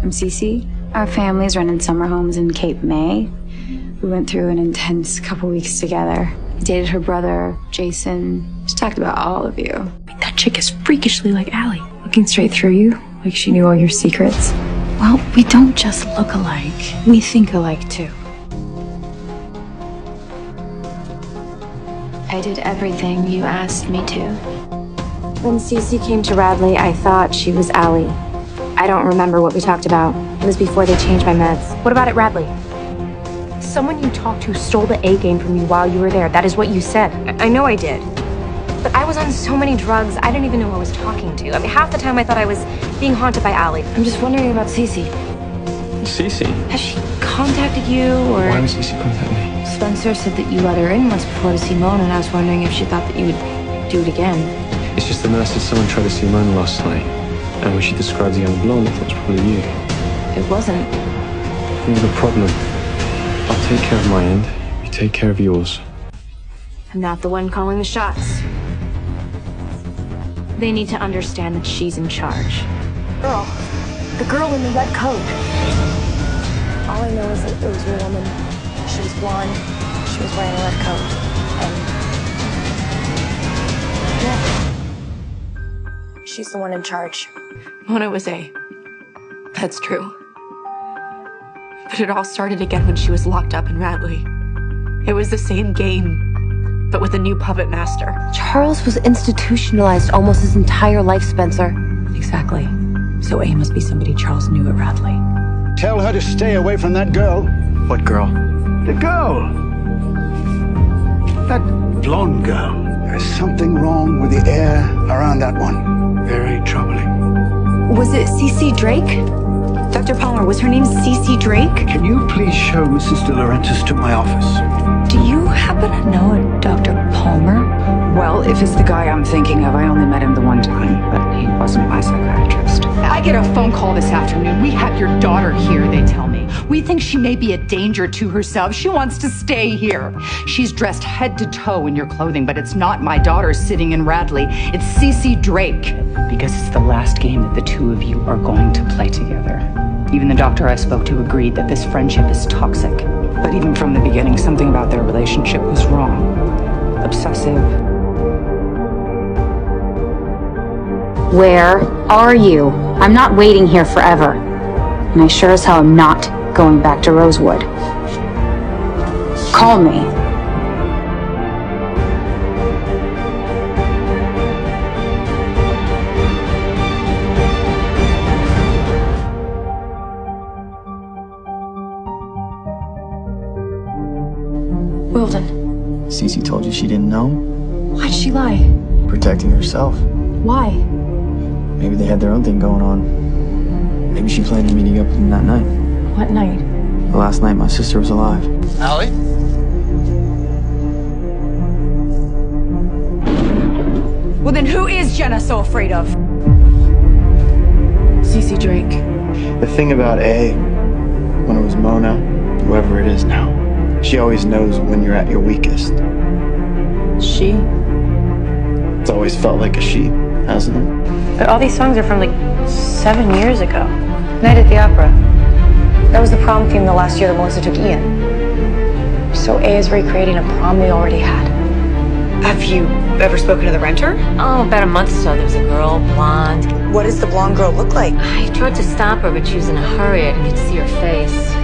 I'm CeCe. Our families run in summer homes in Cape May. We went through an intense couple weeks together. I dated her brother, Jason. She talked about all of you. That chick is freakishly like Allie, looking straight through you, like she knew all your secrets. Well, we don't just look alike. We think alike, too. I did everything you asked me to. When CeCe came to Radley, I thought she was Allie. I don't remember what we talked about. It was before they changed my meds. What about at Radley? Someone you talked to stole the A game from you while you were there. That is what you said. I know I did. But I was on so many drugs, I didn't even know who I was talking to. I mean, half the time I thought I was being haunted by Allie. I'm just wondering about CeCe. CeCe? Has she contacted you, or...? Why would CeCe contact me? Spencer said that you let her in once before to see Mona, and I was wondering if she thought that you would do it again. It's just the nurse said someone tried to see Mona last night. And when she described the young blonde, I thought it was probably you. It wasn't. Not a problem. I'll take care of my end. You take care of yours. I'm not the one calling the shots. They need to understand that she's in charge. The girl in the red coat. All I know is that it was a woman. She was blonde. She was wearing a red coat. And... yeah. She's the one in charge. Mona was that's true. But it all started again when she was locked up in Radley. It was the same game, but with a new puppet master. Charles was institutionalized almost his entire life, Spencer. Exactly. So A must be somebody Charles knew at Radley. Tell her to stay away from that girl. What girl? The girl. That blonde girl. There's something wrong with the air around that one. Very troubling. Was it CeCe Drake? Dr. Palmer, was her name CeCe Drake? Can you please show Mrs. De Laurentiis to my office? Do you happen to know a Dr. Palmer? Well, if it's the guy I'm thinking of, I only met him the one time, but he wasn't my psychiatrist. I get a phone call this afternoon. We have your daughter here, they tell me. We think she may be a danger to herself. She wants to stay here. She's dressed head to toe in your clothing, but it's not my daughter sitting in Radley. It's CeCe Drake. Because it's the last game that the two of you are going to play together. Even the doctor I spoke to agreed that this friendship is toxic. But even from the beginning, something about their relationship was wrong. Obsessive. Where are you? I'm not waiting here forever. And I sure as hell am not going back to Rosewood. Call me. Wilton. CeCe told you she didn't know? Why'd she lie? Protecting herself. Why? Maybe they had their own thing going on. Maybe she planned on meeting up with him that night. What night? The last night my sister was alive. Allie? Well, then who is Jenna so afraid of? CeCe Drake. The thing about A, when it was Mona, whoever it is now, she always knows when you're at your weakest. She? It's always felt like a she, hasn't it? But all these songs are from like 7 years ago. Night at the Opera. That was the prom theme the last year that Melissa took Ian. So A is recreating a prom we already had. Have you ever spoken to the renter? Oh, about a month or so, there was a girl, blonde. What does the blonde girl look like? I tried to stop her, but she was in a hurry. I didn't get to see her face.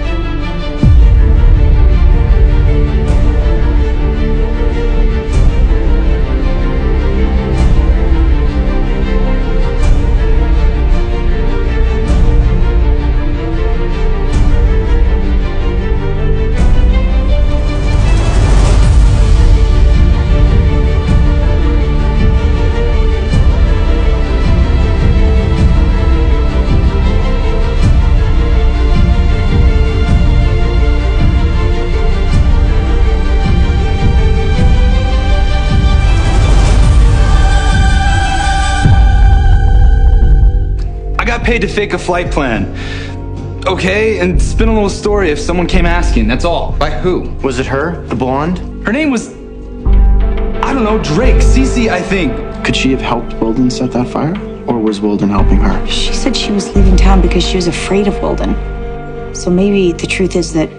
Paid to fake a flight plan. Okay, and spin a little story if someone came asking, that's all. By who? Was it her, the blonde? Her name was, I don't know, Drake, CeCe, I think. Could she have helped Wilden set that fire? Or was Wilden helping her? She said she was leaving town because she was afraid of Wilden. So maybe the truth is that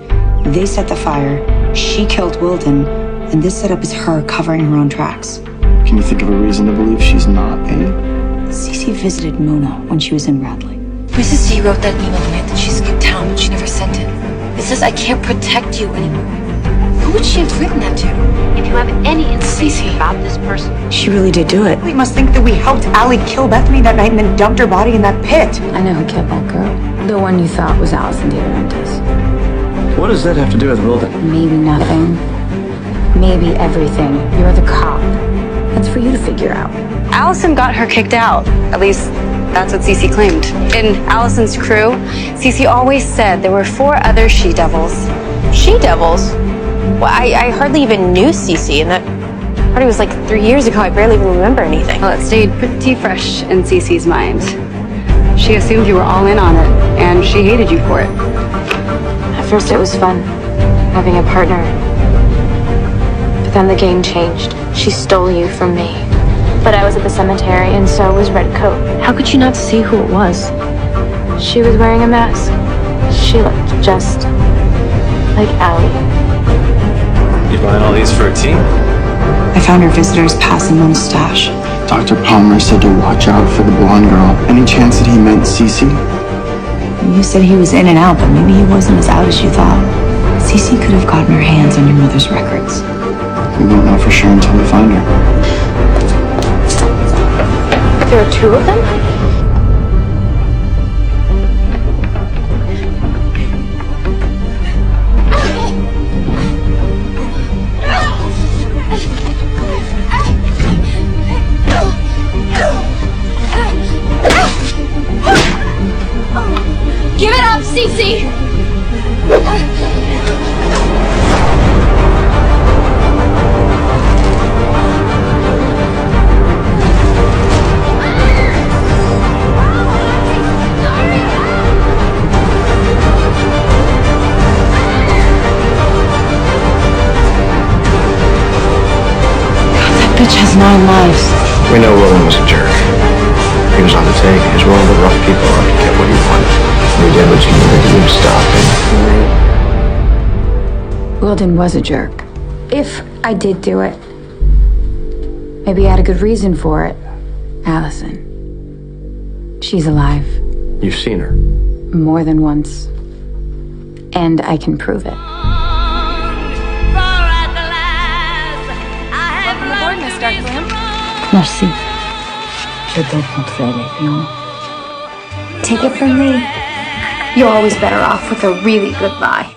they set the fire, she killed Wilden, and this setup is her covering her own tracks. Can you think of a reason to believe she's not A? CeCe visited Mona when she was in Radley. Mrs. C wrote that email the night that she skipped town, but she never sent it. It says, I can't protect you anymore. Who would she have written that to? If you have any information about this person, She really did do it. We must think that we helped Allie kill Bethany that night and then dumped her body in that pit. I know who killed that girl. The one you thought was Allison DeLaurentis. What does that have to do with Wilden? Maybe nothing. Maybe everything. You're the cop. That's for you to figure out. Allison got her kicked out. At least, that's what CeCe claimed. In Allison's crew, CeCe always said there were 4 other she-devils. she-devils? Well, I hardly even knew CeCe, and that party was like 3 years ago. I barely even remember anything. Well, it stayed pretty fresh in CeCe's mind. She assumed you were all in on it, and she hated you for it. At first it was fun, having a partner. But then the game changed. She stole you from me. But I was at the cemetery, and so was Redcoat. How could you not see who it was? She was wearing a mask. She looked just like Allie. You buying all these for a team? I found her visitor's pass in Mona's stash. Dr. Palmer said to watch out for the blonde girl. Any chance that he meant CeCe? You said he was in and out, but maybe he wasn't as out as you thought. CeCe could have gotten her hands on your mother's records. We won't know for sure until we find her. There are 2 of them? Give it up, CeCe! Bitch has 9 lives. We know Wilden was a jerk. He was on the take. He was rolling with rough people up to get what he wanted. We did what you needed to do to stop him. Wilden was a jerk. If I did do it, maybe I had a good reason for it. Allison. She's alive. You've seen her. More than once. And I can prove it. Welcome aboard, Miss Darklam. Merci. Je dois montrer les lions. Take it from me. You're always better off with a really good lie.